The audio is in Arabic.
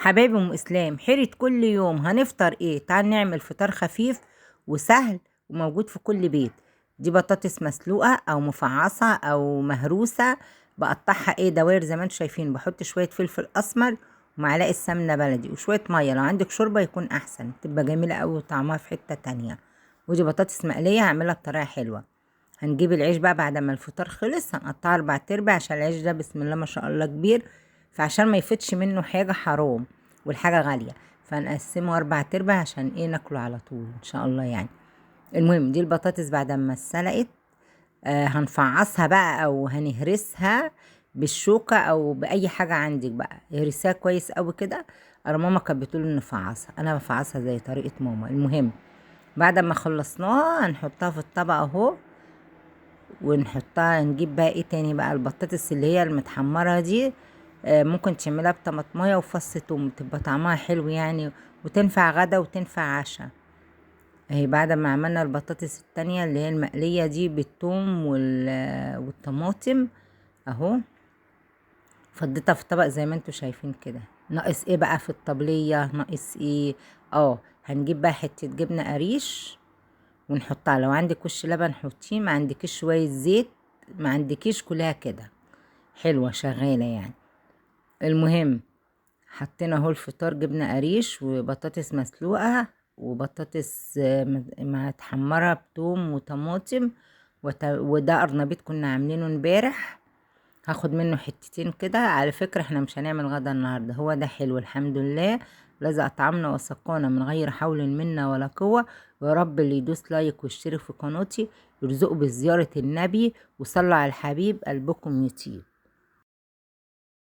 حبايبي ام اسلام، حيرة كل يوم هنفطر ايه؟ تعال نعمل فطار خفيف وسهل وموجود في كل بيت. دي بطاطس مسلوقة او مفعصة او مهروسة، بقطعها ايه دوائر زي ما انتم شايفين. بحط شوية فلفل اسمر ومعلقة سمنة بلدي وشوية مية، لو عندك شوربة يكون احسن، تبقى جميلة اوي وطعمها في حتة تانية. ودي بطاطس مقلية هعملها بطريقة حلوة. هنجيب العيش بقى بعد ما الفطار خلص، هنقطعه 4 عشان العيش ده بسم الله ما شاء الله كبير، فعشان ما يفتش منه حاجة حرام والحاجة غالية، فنقسمه 4 عشان ايه ناكله على طول ان شاء الله يعني. المهم دي البطاطس بعد ما اتسلقت، هنفعصها بقى او هنهرسها بالشوكة او باي حاجة عندك بقى، اهرسها كويس قوي كده. انا ماما كانت بتقول نفعصها، انا بفعصها زي طريقة ماما. المهم بعد ما خلصناها هنحطها في الطبق اهو، ونحطها. نجيب بقى ايه تاني بقى؟ البطاطس اللي هي المتحمرة دي، ممكن تعملها بطماطمايه وفص توم، تبقى طعمها حلو يعني، وتنفع غدا وتنفع عشاء. اهي بعد ما عملنا البطاطس التانية اللي هي المقلية دي بالثوم والطماطم اهو، فضيتها في طبق زي ما انتوا شايفين كده. ناقص ايه بقى في الطبلية؟ ناقص ايه؟ هنجيب بقى حتة جبنة قريش ونحطها. لو عندك وش لبن حطيه، ما عندكيش شوية زيت، ما عندكيش، كلها كده حلوة شغالة يعني. المهم حطينا اهو الفطار، جبنة قريش وبطاطس مسلوقة وبطاطس متحمرة بتوم وطماطم، وده قرنبيط كنا عاملينه امبارح، هاخد منه حتتين كده. على فكرة احنا مش هنعمل غدا النهاردة، هو ده حلو الحمد لله. لذا أطعمنا وسقانا من غير حول منا ولا قوة. ويا رب اللي يدوس لايك ويشترك في قناتي يرزقه بزيارة النبي، وصلوا على الحبيب قلبكم يطيب.